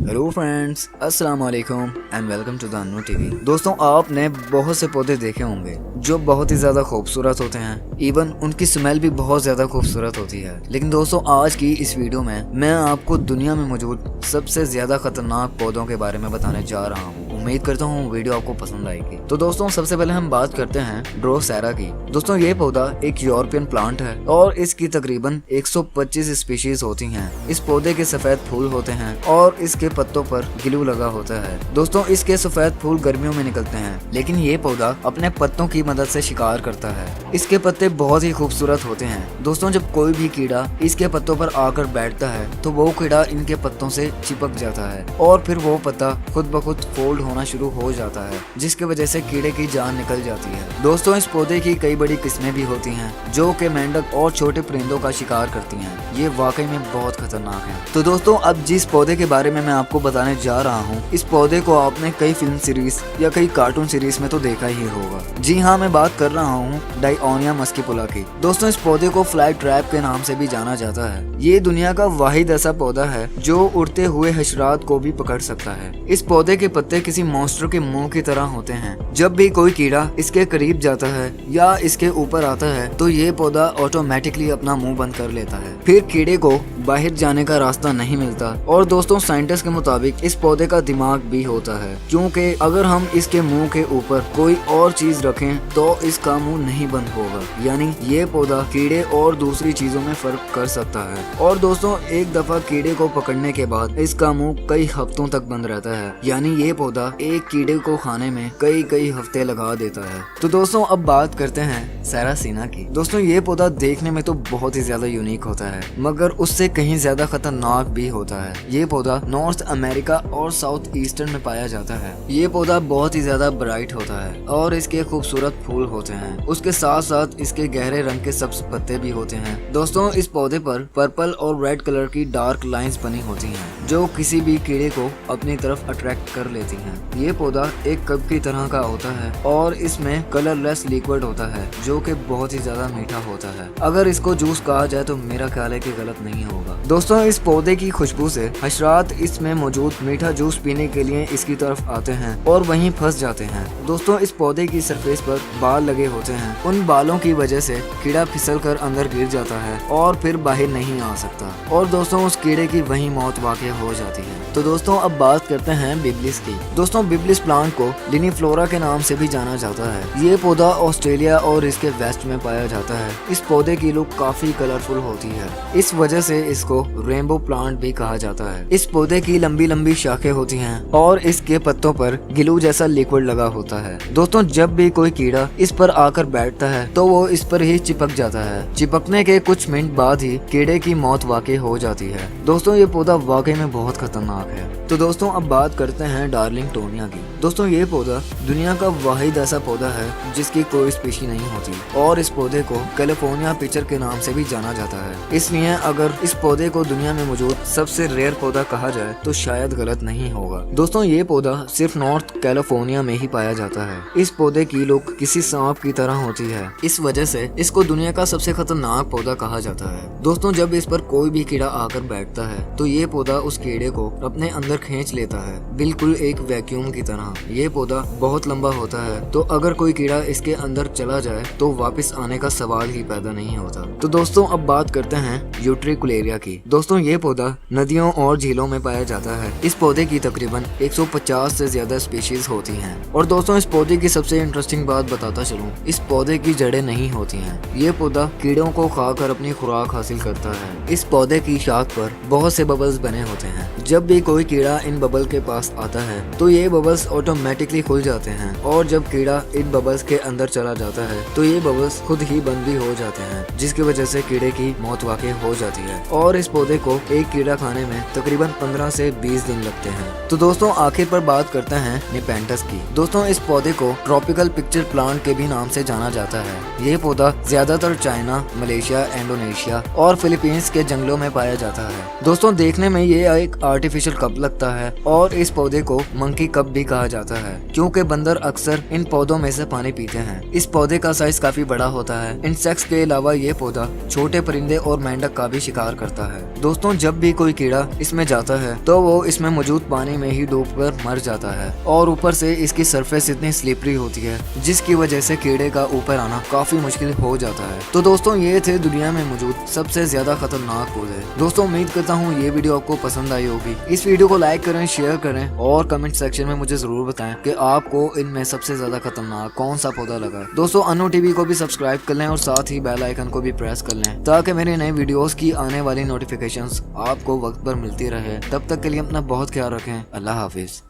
Hello friends, अस्सलाम वालेकुम and welcome to the Annu TV. दोस्तों, आपने बहुत से पौधे देखे होंगे जो बहुत ही ज़्यादा खूबसूरत होते हैं। इवन उनकी स्मेल भी बहुत ज़्यादा खूबसूरत होती है। लेकिन दोस्तों, आज की इस वीडियो में मैं आपको दुनिया में मौजूद सबसे ज़्यादा खतरनाक पौधों के बारे में बताने जा रहा हूँ। उम्मीद करता हूँ वीडियो आपको पसंद आएगी। तो दोस्तों, सबसे पहले हम बात करते हैं ड्रोसेरा की। दोस्तों, ये पौधा एक यूरोपियन प्लांट है और इसकी तकरीबन 125 स्पीशीज होती हैं। इस पौधे के सफेद फूल होते हैं और इसके पत्तों पर गिलू लगा होता है। दोस्तों, इसके सफेद फूल गर्मियों में निकलते हैं, लेकिन ये पौधा अपने पत्तों की मदद से शिकार करता है। इसके पत्ते बहुत ही खूबसूरत होते हैं। दोस्तों, जब कोई भी कीड़ा इसके पत्तों पर आकर बैठता है तो वो कीड़ा इनके पत्तों से चिपक जाता है और फिर वो पत्ता खुद ब खुद फोल्ड होना शुरू हो जाता है, जिसकी वजह से कीड़े की जान निकल जाती है। दोस्तों, इस पौधे की कई बड़ी किस्में भी होती हैं जो कि मेंढक और छोटे परिंदों का शिकार करती हैं। ये वाकई में बहुत खतरनाक है। तो दोस्तों, अब जिस पौधे के बारे में मैं आपको बताने जा रहा हूँ, इस पौधे को आपने कई फिल्म सीरीज या कई कार्टून सीरीज में तो देखा ही होगा। जी हाँ, मैं बात कर रहा हूँ डाइओनिया मस्किपुला की। दोस्तों, इस पौधे को फ्लाई ट्रैप के नाम से भी जाना जाता है। ये दुनिया का वाहिद ऐसा पौधा है जो उड़ते हुए हशरात को भी पकड़ सकता है। इस पौधे के पत्ते किसी मॉन्स्टर के मुंह की तरह होते हैं। जब भी कोई कीड़ा इसके करीब जाता है या इसके ऊपर आता है तो ये पौधा ऑटोमेटिकली अपना मुंह बंद कर लेता है। फिर कीड़े को बाहर जाने का रास्ता नहीं मिलता। और दोस्तों, साइंटिस्ट के मुताबिक इस पौधे का दिमाग भी होता है, क्योंकि अगर हम इसके मुंह के ऊपर कोई और चीज रखें तो इसका मुंह नहीं बंद होगा। यानी ये पौधा कीड़े और दूसरी चीजों में फर्क कर सकता है। और दोस्तों, एक दफा कीड़े को पकड़ने के बाद इसका मुंह कई हफ्तों तक बंद रहता है। यानी ये पौधा एक कीड़े को खाने में कई हफ्ते लगा देता है। तो दोस्तों, अब बात करते हैं सैरासीना की। दोस्तों, ये पौधा देखने में तो बहुत ही ज्यादा यूनिक होता है, मगर उससे कहीं ज्यादा खतरनाक भी होता है। ये पौधा नॉर्थ अमेरिका और साउथ ईस्टर्न में पाया जाता है। ये पौधा बहुत ही ज्यादा ब्राइट होता है और इसके खूबसूरत फूल होते हैं। उसके साथ साथ इसके गहरे रंग के सब्ज पत्ते भी होते हैं। दोस्तों, इस पौधे पर पर्पल और रेड कलर की डार्क लाइंस बनी होती हैं जो किसी भी कीड़े को अपनी तरफ अट्रैक्ट कर लेती हैं। ये पौधा एक कप की तरह का होता है और इसमें कलरलेस लिक्विड होता है जो कि बहुत ही ज्यादा मीठा होता है। अगर इसको जूस कहा जाए तो मेरा ख्याल है कि गलत नहीं होगा। दोस्तों, इस पौधे की खुशबू से हशरात इसमें मौजूद मीठा जूस पीने के लिए इसकी तरफ आते हैं और वहीं फंस जाते हैं। दोस्तों, इस पौधे की सरफेस पर बाल लगे होते हैं। उन बालों की वजह से कीड़ा फिसल कर अंदर गिर जाता है और फिर बाहर नहीं आ सकता। और दोस्तों, उस कीड़े की वहीं मौत वाक़ई हो जाती है। तो दोस्तों, अब बात करते हैं बिब्लिस की। दोस्तों, बिब्लिस प्लांट को लिनीफ्लोरा के नाम से भी जाना जाता है। ये पौधा ऑस्ट्रेलिया और इसके वेस्ट में पाया जाता है। इस पौधे की लुक काफी कलरफुल होती है, इस वजह से इसको रेनबो प्लांट भी कहा जाता है। इस पौधे की लंबी लंबी शाखें होती हैं और इसके पत्तों पर गिलू जैसा लिक्विड लगा होता है। दोस्तों, जब भी कोई कीड़ा इस पर आकर बैठता है तो वो इस पर ही चिपक जाता है। चिपकने के कुछ मिनट बाद ही कीड़े की मौत वाकई हो जाती है। दोस्तों, ये पौधा वाकई में बहुत खतरनाक है। तो दोस्तों, अब बात करते हैं डार्लिंग टोनिया की। दोस्तों, ये पौधा दुनिया का वाहिद ऐसा पौधा है जिसकी कोई स्पीशी नहीं होती और इस पौधे को कैलिफोर्निया पिचर के नाम से भी जाना जाता है। इसलिए अगर इस पौधे को दुनिया में मौजूद सबसे रेयर पौधा कहा जाए तो शायद गलत नहीं होगा। दोस्तों, ये पौधा सिर्फ नॉर्थ कैलिफोर्निया में ही पाया जाता है। इस पौधे की लुक किसी सांप की तरह होती है, इस वजह से इसको दुनिया का सबसे खतरनाक पौधा कहा जाता है। दोस्तों, जब इस पर कोई भी कीड़ा आकर बैठता है तो ये पौधा उस कीड़े को अपने अंदर खींच लेता है, बिल्कुल एक वैक्यूम की तरह। ये पौधा बहुत लंबा होता है, तो अगर कोई कीड़ा इसके अंदर चला जाए तो वापस आने का सवाल ही पैदा नहीं होता। तो दोस्तों, अब बात करते हैं यूट्रिकुलेरिया की। दोस्तों, ये पौधा नदियों और झीलों में पाया जाता है। इस पौधे की तकरीबन 150 से ज्यादा स्पीशीज होती हैं। और दोस्तों, इस पौधे की सबसे इंटरेस्टिंग बात बताता चलूं, इस पौधे की जड़ें नहीं होती हैं। ये पौधा कीड़ों को खाकर अपनी खुराक हासिल करता है। इस पौधे की शाख पर बहुत से बबल्स बने होते हैं। जब भी कोई कीड़ा इन बबल के पास आता है तो ये बबल्स ऑटोमेटिकली खुल जाते हैं और जब कीड़ा इन बबल्स के अंदर चला जाता है तो ये बबल्स खुद ही बंद भी हो जाते हैं, जिसकी वजह से कीड़े की मौत वाकई हो जाती है। और इस पौधे को एक कीड़ा खाने में तकरीबन 15 से 20 दिन लगते हैं। तो दोस्तों, आखिर पर बात करते हैं निपेंटस की। दोस्तों, इस पौधे को ट्रॉपिकल पिक्चर प्लांट के भी नाम से जाना जाता है। ये पौधा ज्यादातर चाइना, मलेशिया, इंडोनेशिया और फिलीपींस के जंगलों में पाया जाता है। दोस्तों, देखने में ये एक आर्टिफिशियल स्पेशल कब लगता है और इस पौधे को मंकी कप भी कहा जाता है क्योंकि बंदर अक्सर इन पौधों में से पानी पीते हैं। इस पौधे का साइज काफी बड़ा होता है। इंसेक्ट्स के अलावा ये पौधा छोटे परिंदे और मेंढक का भी शिकार करता है। दोस्तों, जब भी कोई कीड़ा इसमें जाता है तो वो इसमें मौजूद पानी में ही डूबकर मर जाता है और ऊपर से इसकी सरफेस इतनी स्लिपरी होती है जिसकी वजह से कीड़े का ऊपर आना काफी मुश्किल हो जाता है। तो दोस्तों, ये थे दुनिया में मौजूद सबसे ज्यादा खतरनाक पौधे। दोस्तों, उम्मीद करता हूँ ये वीडियो आपको पसंद आई होगी। इस वीडियो को लाइक करें, शेयर करें और कमेंट सेक्शन में मुझे जरूर बताएं कि आपको इनमें सबसे ज्यादा खतरनाक कौन सा पौधा लगा। दोस्तों, अनु टीवी को भी सब्सक्राइब कर लें और साथ ही बेल आइकन को भी प्रेस कर लें ताकि मेरे नए वीडियोस की आने वाली नोटिफिकेशंस आपको वक्त पर मिलती रहे। तब तक के लिए अपना बहुत ख्याल रखें। अल्लाह हाफिज।